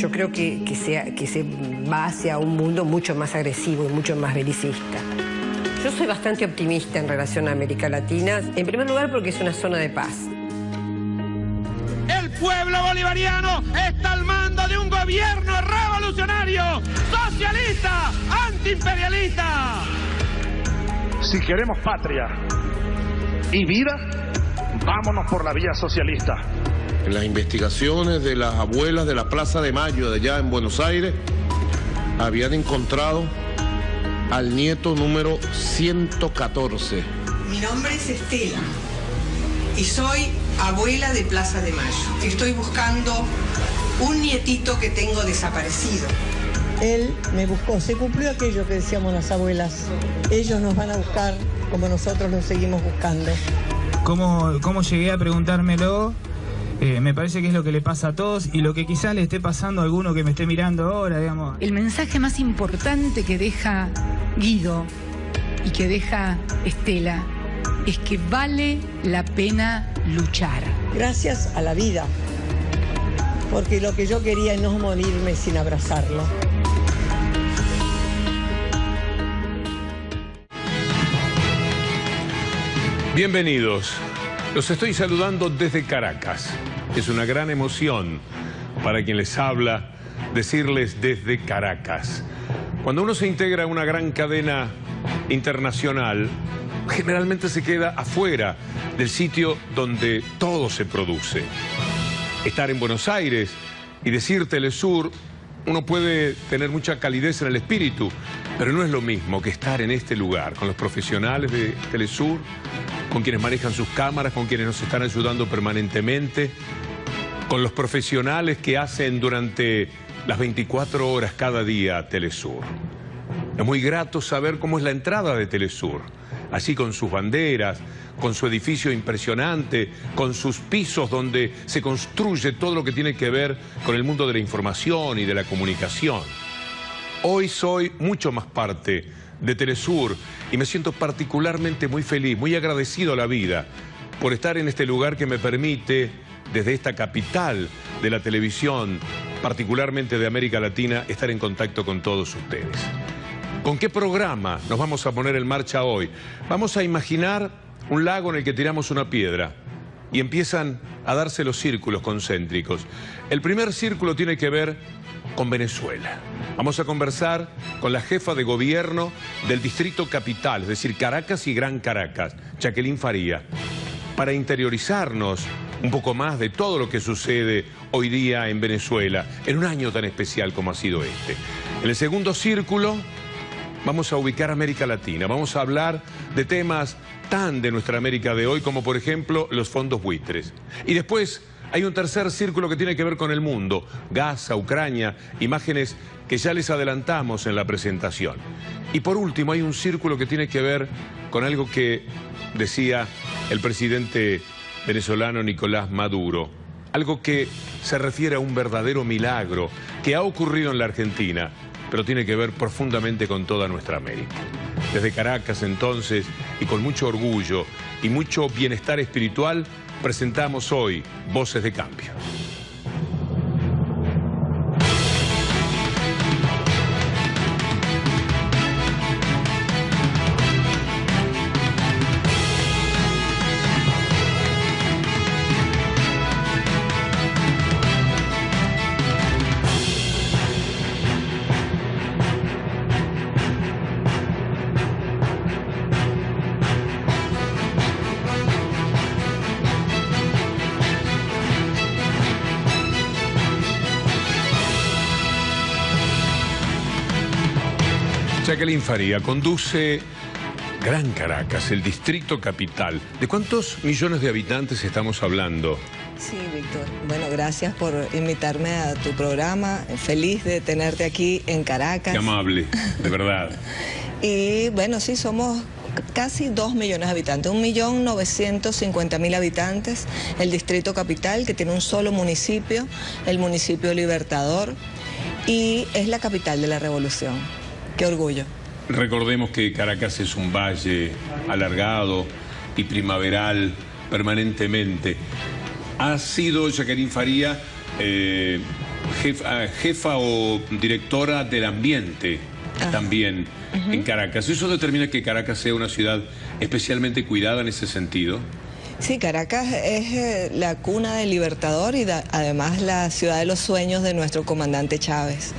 yo creo que se va hacia un mundo mucho más agresivo y mucho más belicista. Yo soy bastante optimista en relación a América Latina, en primer lugar porque es una zona de paz. El pueblo bolivariano está al mando de un gobierno revolucionario, socialista, antiimperialista. Si queremos patria y vida, vámonos por la vía socialista. En las investigaciones de las abuelas de la Plaza de Mayo de allá en Buenos Aires, habían encontrado al nieto número 114. Mi nombre es Estela y soy abuela de Plaza de Mayo. Estoy buscando un nietito que tengo desaparecido. Él me buscó, se cumplió aquello que decíamos las abuelas. Ellos nos van a buscar como nosotros los seguimos buscando. ¿Cómo llegué a preguntármelo? Me parece que es lo que le pasa a todos y lo que quizás le esté pasando a alguno que me esté mirando ahora, digamos. El mensaje más importante que deja Guido y que deja Estela es que vale la pena luchar. Gracias a la vida, porque lo que yo quería es no morirme sin abrazarlo. Bienvenidos. Los estoy saludando desde Caracas. Es una gran emoción para quien les habla decirles desde Caracas. Cuando uno se integra a una gran cadena internacional, generalmente se queda afuera del sitio donde todo se produce. Estar en Buenos Aires y decir Telesur, uno puede tener mucha calidez en el espíritu, pero no es lo mismo que estar en este lugar, con los profesionales de Telesur, con quienes manejan sus cámaras, con quienes nos están ayudando permanentemente, con los profesionales que hacen durante las 24 horas cada día Telesur. Es muy grato saber cómo es la entrada de Telesur, así con sus banderas, con su edificio impresionante, con sus pisos donde se construye todo lo que tiene que ver con el mundo de la información y de la comunicación. Hoy soy mucho más parte de Telesur y me siento particularmente muy feliz, muy agradecido a la vida por estar en este lugar que me permite, desde esta capital de la televisión, particularmente de América Latina, estar en contacto con todos ustedes. ¿Con qué programa nos vamos a poner en marcha hoy? Vamos a imaginar un lago en el que tiramos una piedra y empiezan a darse los círculos concéntricos. El primer círculo tiene que ver con Venezuela. Vamos a conversar con la jefa de gobierno del Distrito Capital, es decir, Caracas y Gran Caracas, Jacqueline Faría, para interiorizarnos un poco más de todo lo que sucede hoy día en Venezuela, en un año tan especial como ha sido este. En el segundo círculo vamos a ubicar América Latina, vamos a hablar de temas tan de nuestra América de hoy como por ejemplo los fondos buitres. Y después hay un tercer círculo que tiene que ver con el mundo, Gaza, Ucrania, imágenes que ya les adelantamos en la presentación. Y por último hay un círculo que tiene que ver con algo que decía el presidente venezolano Nicolás Maduro, algo que se refiere a un verdadero milagro que ha ocurrido en la Argentina, pero tiene que ver profundamente con toda nuestra América. Desde Caracas entonces, y con mucho orgullo y mucho bienestar espiritual, presentamos hoy Voces de Cambio. Jacqueline Faría conduce Gran Caracas, el Distrito Capital. ¿De cuántos millones de habitantes estamos hablando? Sí, Víctor. Bueno, gracias por invitarme a tu programa. Feliz de tenerte aquí en Caracas. Qué amable, de verdad. Y bueno, sí, somos casi 2 millones de habitantes, 1.950.000 habitantes. El Distrito Capital, que tiene un solo municipio, el municipio Libertador, y es la capital de la revolución. Qué orgullo. Recordemos que Caracas es un valle alargado y primaveral permanentemente. Ha sido Jacqueline Faría jefa o directora del ambiente también en Caracas. ¿Eso determina que Caracas sea una ciudad especialmente cuidada en ese sentido? Sí, Caracas es la cuna del Libertador y además la ciudad de los sueños de nuestro comandante Chávez.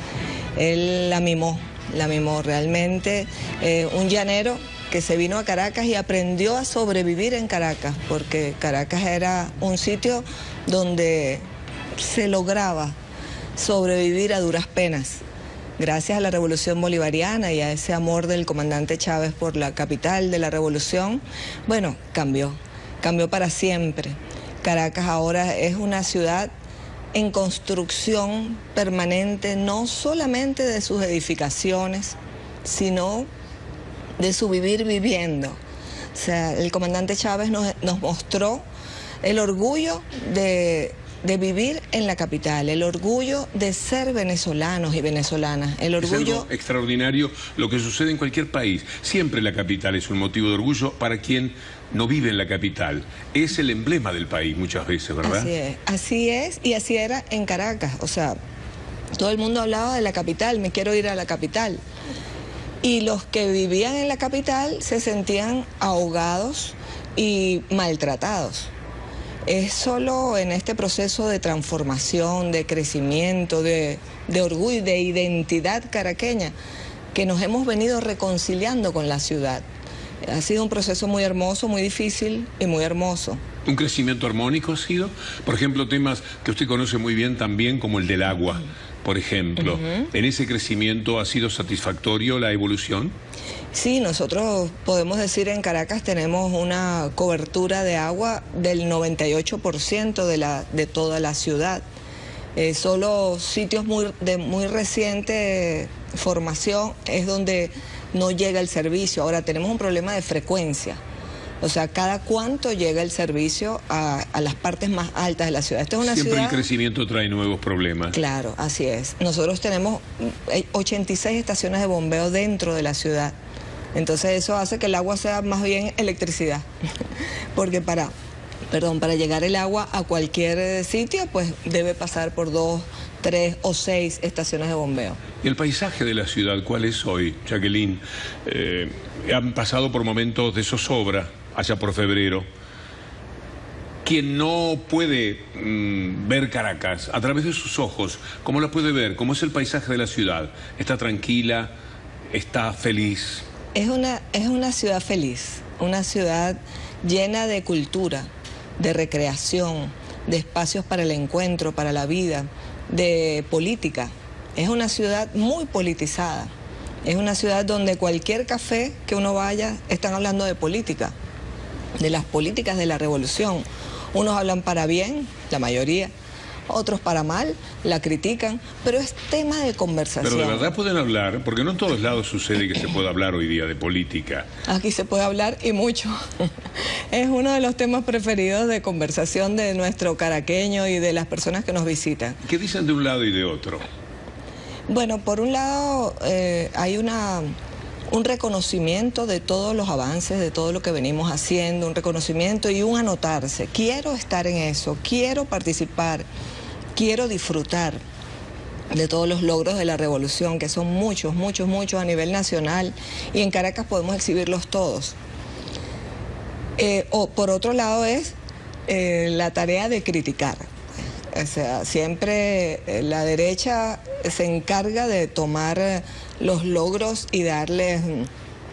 Él la mimó realmente. Un llanero que se vino a Caracas y aprendió a sobrevivir en Caracas, porque Caracas era un sitio donde se lograba sobrevivir a duras penas. Gracias a la Revolución Bolivariana y a ese amor del comandante Chávez por la capital de la revolución, bueno, cambió para siempre. Caracas ahora es una ciudad en construcción permanente, no solamente de sus edificaciones, sino de su vivir viviendo. O sea, el comandante Chávez nos mostró el orgullo de vivir en la capital, el orgullo de ser venezolanos y venezolanas, el orgullo... Es algo extraordinario lo que sucede en cualquier país. Siempre la capital es un motivo de orgullo para quien no vive en la capital. Es el emblema del país muchas veces, ¿verdad? Así es, y así era en Caracas. O sea, todo el mundo hablaba de la capital, me quiero ir a la capital. Y los que vivían en la capital se sentían ahogados y maltratados. Es solo en este proceso de transformación, de crecimiento, de orgullo y de identidad caraqueña que nos hemos venido reconciliando con la ciudad. Ha sido un proceso muy hermoso, muy difícil y muy hermoso. ¿Un crecimiento armónico ha sido? Por ejemplo, temas que usted conoce muy bien también, como el del agua, por ejemplo. ¿En ese crecimiento ha sido satisfactorio la evolución? Sí, nosotros podemos decir en Caracas tenemos una cobertura de agua del 98% de toda la ciudad. Solo sitios de muy reciente formación es donde no llega el servicio. Ahora tenemos un problema de frecuencia. O sea, cada cuánto llega el servicio a las partes más altas de la ciudad. Esta es una Siempre ciudad... el crecimiento trae nuevos problemas. Claro, así es. Nosotros tenemos 86 estaciones de bombeo dentro de la ciudad. Entonces eso hace que el agua sea más bien electricidad. Porque para llegar el agua a cualquier sitio, pues debe pasar por 2, 3 o 6 estaciones de bombeo. ¿Y el paisaje de la ciudad cuál es hoy, Jacqueline? Han pasado por momentos de zozobra allá por febrero. Quien no puede ver Caracas a través de sus ojos, ¿cómo la puede ver? ¿Cómo es el paisaje de la ciudad? ¿Está tranquila? ¿Está feliz? Es una ciudad feliz, una ciudad llena de cultura, de recreación, de espacios para el encuentro, para la vida, de política. Es una ciudad muy politizada. Es una ciudad donde cualquier café que uno vaya están hablando de política, de las políticas de la revolución. Unos hablan para bien, la mayoría, otros para mal, la critican, pero es tema de conversación. Pero de verdad pueden hablar, porque no en todos lados sucede que se pueda hablar hoy día de política. Aquí se puede hablar y mucho. Es uno de los temas preferidos de conversación de nuestro caraqueño y de las personas que nos visitan. ¿Qué dicen de un lado y de otro? Bueno, por un lado hay un reconocimiento de todos los avances, de todo lo que venimos haciendo, un reconocimiento y un anotarse. Quiero estar en eso, quiero participar, quiero disfrutar de todos los logros de la revolución, que son muchos, muchos, muchos a nivel nacional, y en Caracas podemos exhibirlos todos. O por otro lado es la tarea de criticar. O sea, siempre la derecha se encarga de tomar los logros y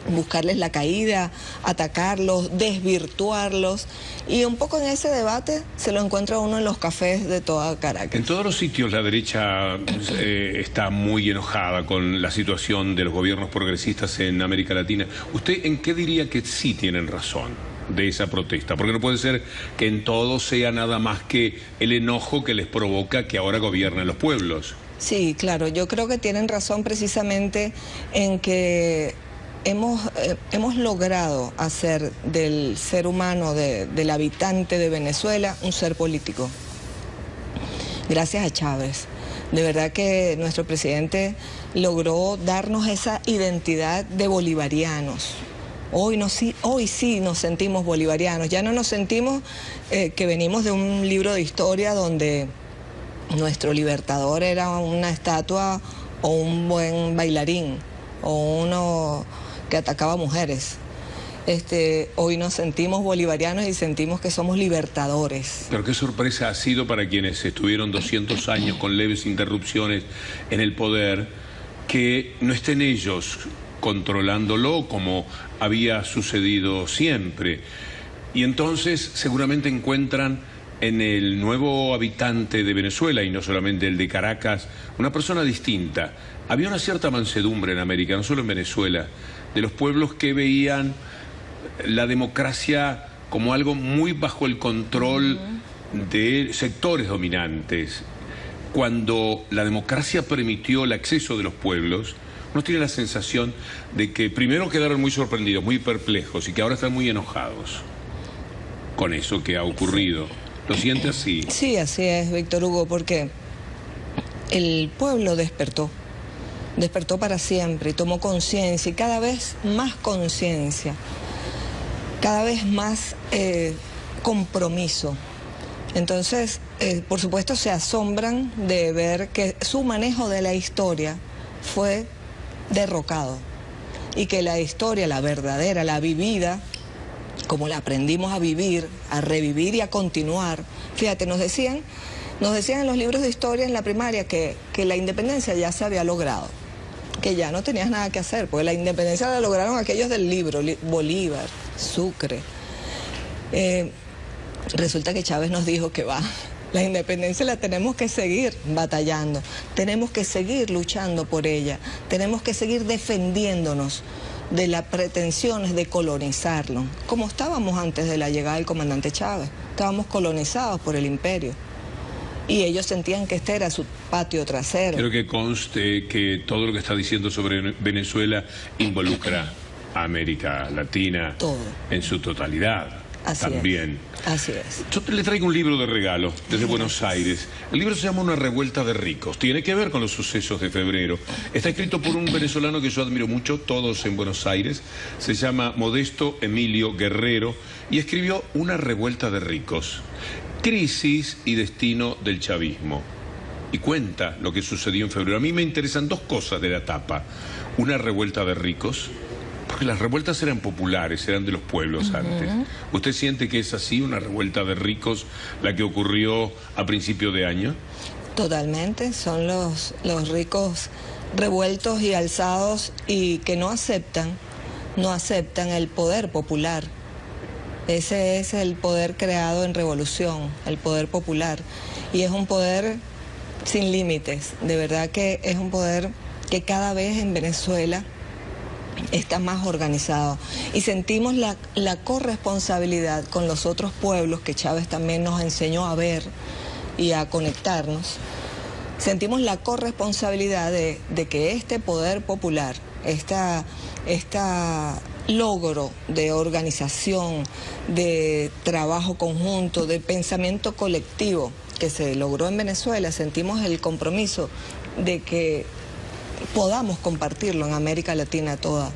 buscarles la caída, atacarlos, desvirtuarlos, y un poco en ese debate se lo encuentra uno en los cafés de toda Caracas. En todos los sitios la derecha está muy enojada con la situación de los gobiernos progresistas en América Latina. ¿Usted en qué diría que sí tienen razón de esa protesta? Porque no puede ser que en todo sea nada más que el enojo que les provoca que ahora gobiernen los pueblos. Sí, claro, yo creo que tienen razón precisamente en que hemos logrado hacer del ser humano, del habitante de Venezuela, un ser político. Gracias a Chávez. De verdad que nuestro presidente logró darnos esa identidad de bolivarianos. Hoy sí nos sentimos bolivarianos, ya no nos sentimos que venimos de un libro de historia donde nuestro libertador era una estatua o un buen bailarín o uno que atacaba mujeres. Hoy nos sentimos bolivarianos y sentimos que somos libertadores. Pero qué sorpresa ha sido para quienes estuvieron 200 años con leves interrupciones en el poder, que no estén ellos controlándolo como había sucedido siempre. Y entonces seguramente encuentran en el nuevo habitante de Venezuela, y no solamente el de Caracas, una persona distinta. Había una cierta mansedumbre en América, no solo en Venezuela, de los pueblos que veían la democracia como algo muy bajo el control de sectores dominantes. Cuando la democracia permitió el acceso de los pueblos, uno tiene la sensación de que primero quedaron muy sorprendidos, muy perplejos, y que ahora están muy enojados con eso que ha ocurrido. ¿Lo siente así? Sí, así es, Víctor Hugo, porque el pueblo despertó para siempre y tomó conciencia, y cada vez más conciencia, cada vez más compromiso. Entonces, por supuesto, se asombran de ver que su manejo de la historia fue derrocado y que la historia, la verdadera, la vivida, como la aprendimos a vivir, a revivir y a continuar. Fíjate, nos decían en los libros de historia en la primaria que la independencia ya se había logrado, que ya no tenías nada que hacer, porque la independencia la lograron aquellos del libro, Bolívar, Sucre. Resulta que Chávez nos dijo que la independencia la tenemos que seguir batallando, tenemos que seguir luchando por ella, tenemos que seguir defendiéndonos de las pretensiones de colonizarlo, como estábamos antes de la llegada del comandante Chávez. Estábamos colonizados por el imperio y ellos sentían que este era su patio trasero. Quiero que conste que todo lo que está diciendo sobre Venezuela involucra a América Latina en su totalidad. También. Así es. Yo le traigo un libro de regalo desde Buenos Aires. El libro se llama Una revuelta de ricos. Tiene que ver con los sucesos de febrero. Está escrito por un venezolano que yo admiro mucho, todos en Buenos Aires. Se llama Modesto Emilio Guerrero y escribió Una revuelta de ricos. Crisis y destino del chavismo. Y cuenta lo que sucedió en febrero. A mí me interesan dos cosas de la tapa. Una revuelta de ricos, porque las revueltas eran populares, eran de los pueblos antes. ¿Usted siente que es así, una revuelta de ricos, la que ocurrió a principio de año? Totalmente, son los ricos revueltos y alzados y que no aceptan el poder popular. Ese es el poder creado en revolución, el poder popular. Y es un poder sin límites, de verdad que es un poder que cada vez en Venezuela está más organizado y sentimos la corresponsabilidad con los otros pueblos que Chávez también nos enseñó a ver y a conectarnos. Sentimos la corresponsabilidad de que este poder popular, esta logro de organización, de trabajo conjunto, de pensamiento colectivo que se logró en Venezuela, sentimos el compromiso de que podamos compartirlo en América Latina toda.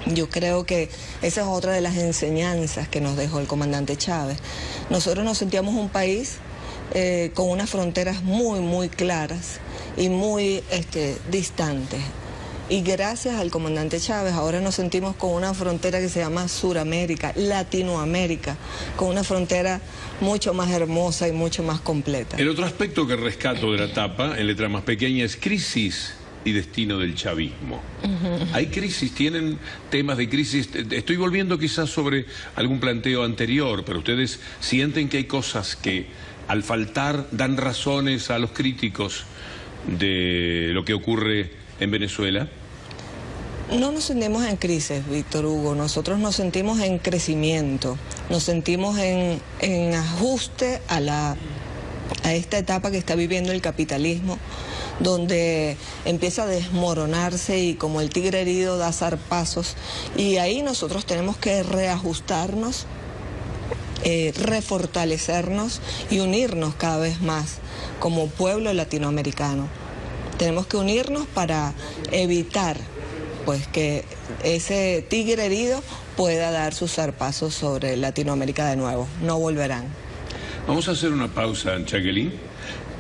Yo creo que esa es otra de las enseñanzas que nos dejó el comandante Chávez. Nosotros nos sentíamos un país con unas fronteras muy, muy claras y muy distantes. Y gracias al comandante Chávez ahora nos sentimos con una frontera que se llama Suramérica, Latinoamérica, con una frontera mucho más hermosa y mucho más completa. El otro aspecto que rescato de la tapa, en letra más pequeña, es crisis y destino del chavismo. Hay crisis, tienen temas de crisis. Estoy volviendo quizás sobre algún planteo anterior, pero ustedes sienten que hay cosas que al faltar dan razones a los críticos de lo que ocurre en Venezuela. No nos sentimos en crisis, Víctor Hugo, nosotros nos sentimos en crecimiento, nos sentimos en ajuste a esta etapa que está viviendo el capitalismo, donde empieza a desmoronarse y como el tigre herido da zarpazos, y ahí nosotros tenemos que reajustarnos, refortalecernos y unirnos cada vez más como pueblo latinoamericano. Tenemos que unirnos para evitar pues que ese tigre herido pueda dar sus zarpazos sobre Latinoamérica de nuevo. No volverán. Vamos a hacer una pausa, Jacqueline.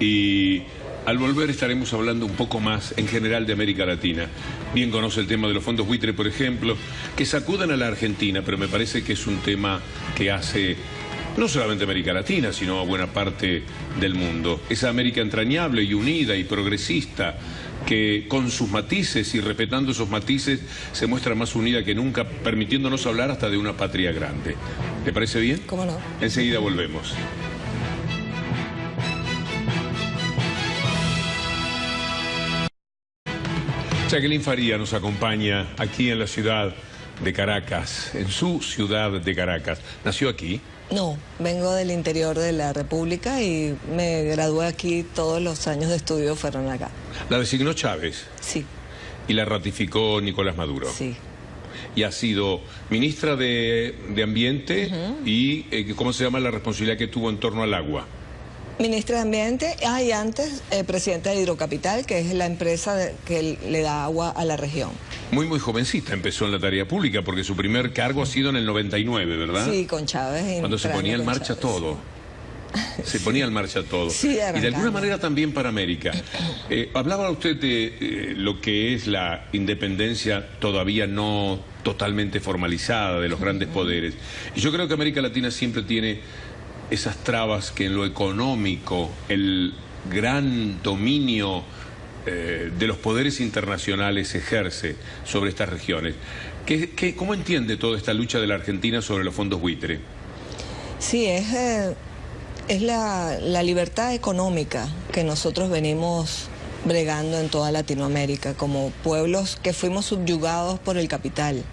Y al volver estaremos hablando un poco más en general de América Latina. Bien conoce el tema de los fondos buitre, por ejemplo, que sacuden a la Argentina, pero me parece que es un tema que hace no solamente América Latina, sino a buena parte del mundo. Esa América entrañable y unida y progresista que con sus matices y respetando esos matices se muestra más unida que nunca, permitiéndonos hablar hasta de una patria grande. ¿Te parece bien? ¿Cómo no? Enseguida volvemos. Jacqueline Faría nos acompaña aquí en la ciudad de Caracas, en su ciudad de Caracas. ¿Nació aquí? No, vengo del interior de la República y me gradué aquí, todos los años de estudio fueron acá. ¿La designó Chávez? Sí. ¿Y la ratificó Nicolás Maduro? Sí. Y ha sido ministra de Ambiente y, ¿cómo se llama la responsabilidad que tuvo en torno al agua? Ministra de Ambiente, y antes presidenta de Hidrocapital, que es la empresa que le da agua a la región. Muy jovencita empezó en la tarea pública, porque su primer cargo ha sido en el 99, ¿verdad? Sí, con Chávez. Cuando se ponía en marcha Chávez, todo. Se ponía en marcha todo. Sí, y de alguna manera también para América. Hablaba usted de lo que es la independencia todavía no totalmente formalizada de los grandes poderes. Y yo creo que América Latina siempre tiene esas trabas que en lo económico, el gran dominio de los poderes internacionales ejerce sobre estas regiones. ¿Cómo entiende toda esta lucha de la Argentina sobre los fondos buitre? Sí, es la libertad económica que nosotros venimos bregando en toda Latinoamérica, como pueblos que fuimos subyugados por el capital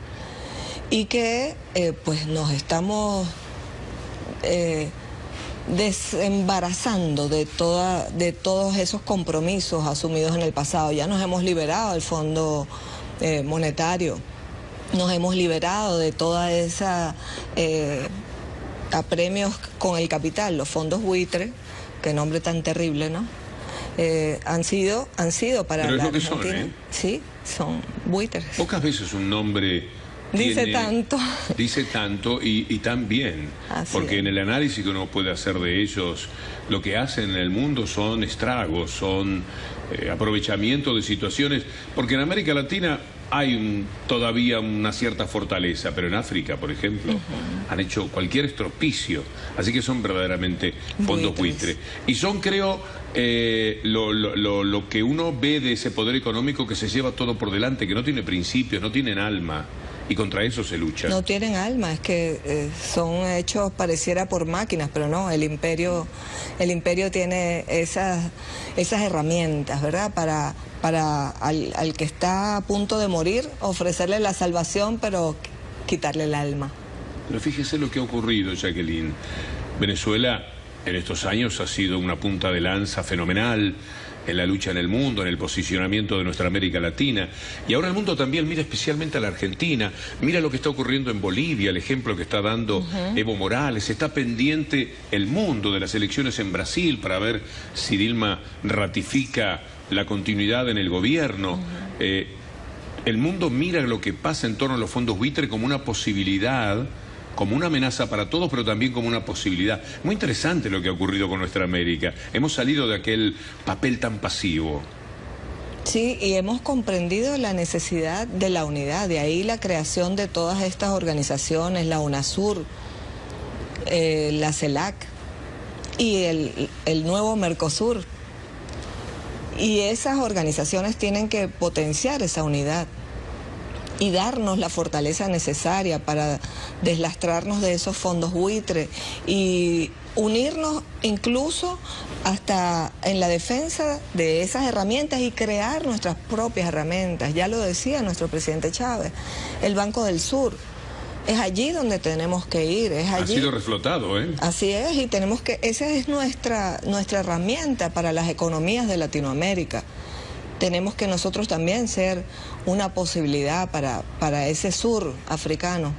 y que pues nos estamos desembarazando de todos esos compromisos asumidos en el pasado. Ya nos hemos liberado del Fondo Monetario, nos hemos liberado de toda esa apremios con el capital. Los fondos buitre, qué nombre tan terrible, ¿no? Han sido para pero la es lo que Argentina. son, ¿eh? Sí, son buitres. Pocas veces un nombre dice tanto. Dice tanto y tan bien. Porque en el análisis que uno puede hacer de ellos, lo que hacen en el mundo son estragos, son aprovechamiento de situaciones. Porque en América Latina hay todavía una cierta fortaleza, pero en África, por ejemplo, han hecho cualquier estropicio. Así que son verdaderamente fondos buitre. Y son, creo, lo que uno ve de ese poder económico que se lleva todo por delante, que no tiene principios, no tienen alma. Y contra eso se lucha. No tienen alma, es que son hechos pareciera por máquinas, pero no, el imperio tiene esas herramientas, ¿verdad? Para al que está a punto de morir, ofrecerle la salvación, pero quitarle el alma. Pero fíjese lo que ha ocurrido, Jacqueline. Venezuela en estos años ha sido una punta de lanza fenomenal en la lucha en el mundo, en el posicionamiento de nuestra América Latina. Y ahora el mundo también mira especialmente a la Argentina, mira lo que está ocurriendo en Bolivia, el ejemplo que está dando Evo Morales. Está pendiente el mundo de las elecciones en Brasil para ver si Dilma ratifica la continuidad en el gobierno. El mundo mira lo que pasa en torno a los fondos buitre como una posibilidad, como una amenaza para todos, pero también como una posibilidad. Muy interesante lo que ha ocurrido con nuestra América. Hemos salido de aquel papel tan pasivo. Sí, y hemos comprendido la necesidad de la unidad, de ahí la creación de todas estas organizaciones, la UNASUR, la CELAC y el nuevo Mercosur. Y esas organizaciones tienen que potenciar esa unidad y darnos la fortaleza necesaria para deslastrarnos de esos fondos buitre y unirnos incluso hasta en la defensa de esas herramientas y crear nuestras propias herramientas. Ya lo decía nuestro presidente Chávez, el Banco del Sur. Es allí donde tenemos que ir, es allí. Ha sido reflotado, ¿eh? Así es, y tenemos que, esa es nuestra herramienta para las economías de Latinoamérica. Tenemos que nosotros también ser una posibilidad para ese sur africano.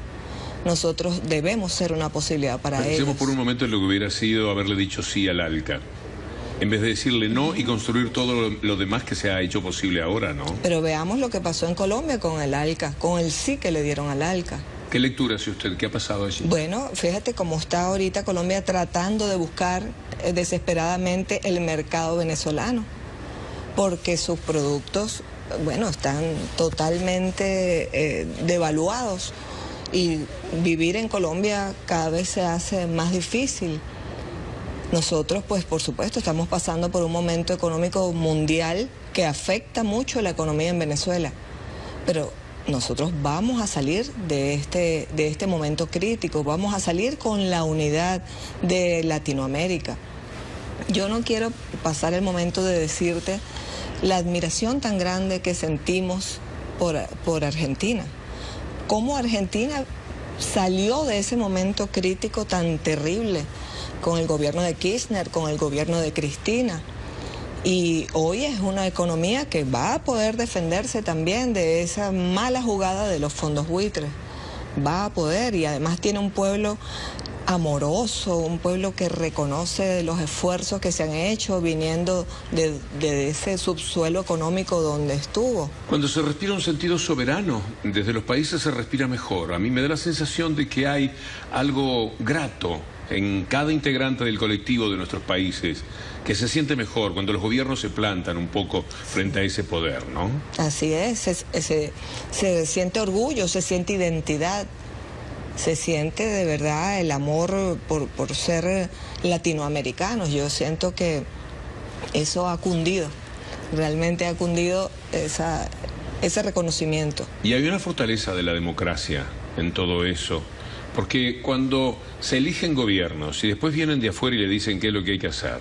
Nosotros debemos ser una posibilidad para ellos. Pensemos por un momento en lo que hubiera sido haberle dicho sí al ALCA, en vez de decirle no y construir todo lo demás que se ha hecho posible ahora, ¿no? Pero veamos lo que pasó en Colombia con el ALCA, con el sí que le dieron al ALCA. ¿Qué lectura hace usted? ¿Qué ha pasado allí? Bueno, fíjate cómo está ahorita Colombia tratando de buscar desesperadamente el mercado venezolano, porque sus productos, bueno, están totalmente devaluados y vivir en Colombia cada vez se hace más difícil. Nosotros, pues, por supuesto, estamos pasando por un momento económico mundial que afecta mucho la economía en Venezuela, pero nosotros vamos a salir de este momento crítico, vamos a salir con la unidad de Latinoamérica. Yo no quiero pasar el momento de decirte la admiración tan grande que sentimos por Argentina. Cómo Argentina salió de ese momento crítico tan terrible con el gobierno de Kirchner, con el gobierno de Cristina. Y hoy es una economía que va a poder defenderse también de esa mala jugada de los fondos buitres. Va a poder, y además tiene un pueblo amoroso, un pueblo que reconoce los esfuerzos que se han hecho viniendo de ese subsuelo económico donde estuvo. Cuando se respira un sentido soberano, desde los países se respira mejor. A mí me da la sensación de que hay algo grato en cada integrante del colectivo de nuestros países, que se siente mejor cuando los gobiernos se plantan un poco frente a ese poder, ¿no? Así es, se siente orgullo, se siente identidad, se siente de verdad el amor por ser latinoamericanos. Yo siento que eso ha cundido, realmente ha cundido ese reconocimiento. Y hay una fortaleza de la democracia en todo eso, porque cuando se eligen gobiernos y después vienen de afuera y le dicen qué es lo que hay que hacer,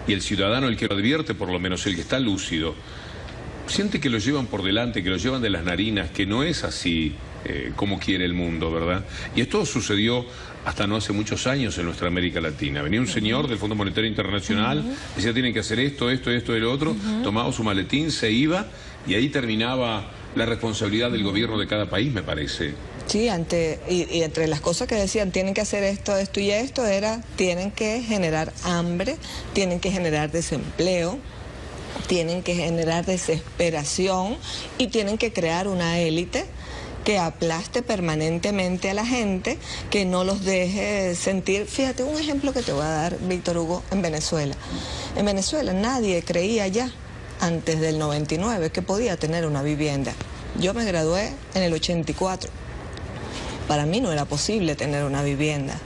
y el ciudadano, el que lo advierte, por lo menos el que está lúcido, siente que lo llevan por delante, que lo llevan de las narinas, que no es así como quiere el mundo, ¿verdad? Y esto sucedió hasta no hace muchos años en nuestra América Latina. Venía un señor del Fondo Monetario Internacional, decía tienen que hacer esto y lo otro, tomaba su maletín, se iba y ahí terminaba la responsabilidad del gobierno de cada país, me parece. Sí, y entre las cosas que decían, tienen que hacer esto y esto, tienen que generar hambre, tienen que generar desempleo, tienen que generar desesperación y tienen que crear una élite que aplaste permanentemente a la gente, que no los deje sentir. Fíjate, un ejemplo que te voy a dar, Víctor Hugo, en Venezuela. En Venezuela nadie creía ya, antes del 99, que podía tener una vivienda. Yo me gradué en el 84. Para mí no era posible tener una vivienda.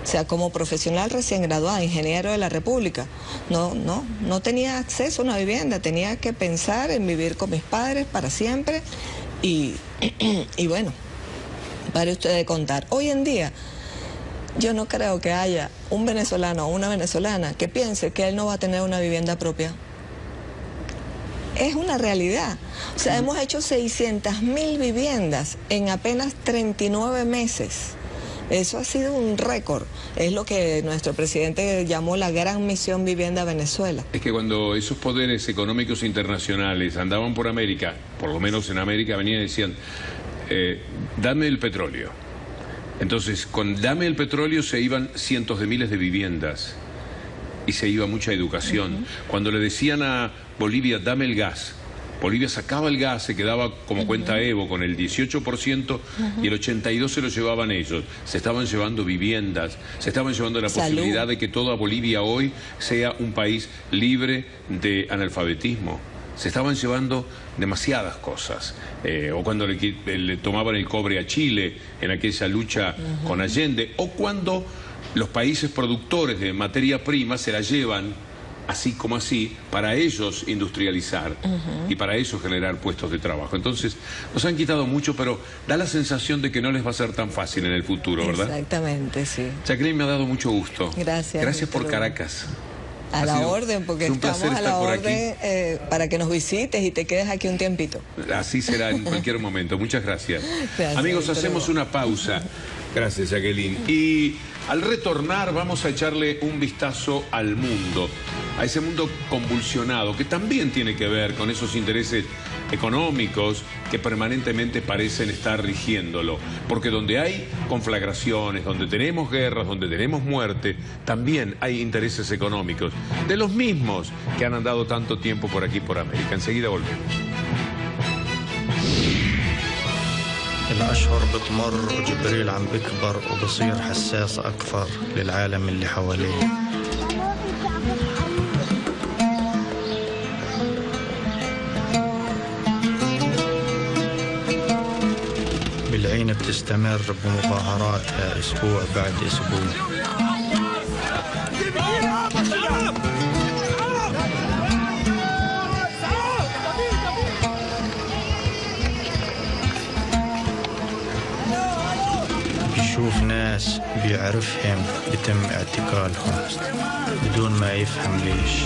O sea, como profesional recién graduada, ingeniero de la República, no tenía acceso a una vivienda, tenía que pensar en vivir con mis padres para siempre y bueno, para ustedes contar. Hoy en día, yo no creo que haya un venezolano o una venezolana que piense que él no va a tener una vivienda propia. Es una realidad. O sea, hemos hecho 600.000 viviendas en apenas 39 meses. Eso ha sido un récord. Es lo que nuestro presidente llamó la gran misión Vivienda Venezuela. Es que cuando esos poderes económicos internacionales andaban por América, por lo menos en América, venían y decían, dame el petróleo. Entonces, con dame el petróleo se iban cientos de miles de viviendas y se iba mucha educación. Cuando le decían a Bolivia, dame el gas, Bolivia sacaba el gas, se quedaba como cuenta Evo con el 18% y el 82% se lo llevaban ellos. Se estaban llevando viviendas, se estaban llevando la posibilidad de que toda Bolivia hoy sea un país libre de analfabetismo. Se estaban llevando demasiadas cosas. O cuando le tomaban el cobre a Chile en aquella lucha con Allende, o cuando los países productores de materia prima se la llevan así como así, para ellos industrializar y para ellos generar puestos de trabajo. Entonces, nos han quitado mucho, pero da la sensación de que no les va a ser tan fácil en el futuro, ¿verdad? Exactamente, sí. Jacqueline, me ha dado mucho gusto. Gracias. Gracias por Caracas. A la orden, porque estamos a la orden para que nos visites y te quedes aquí un tiempito. Así será en cualquier momento. Muchas gracias. Gracias, amigos, hacemos una pausa. Gracias, Jacqueline. Y al retornar vamos a echarle un vistazo al mundo, a ese mundo convulsionado que también tiene que ver con esos intereses económicos que permanentemente parecen estar rigiéndolo. Porque donde hay conflagraciones, donde tenemos guerras, donde tenemos muerte, también hay intereses económicos, de los mismos que han andado tanto tiempo por aquí, por América. Enseguida volvemos. الأشهر بتمر وجبريل عم بكبر وبصير حساس أكثر للعالم اللي حواليه. بالعين بتستمر بمظاهراتها أسبوع بعد أسبوع. بيشوف ناس بيعرفهم بيتم اعتقالهم بدون ما يفهم ليش.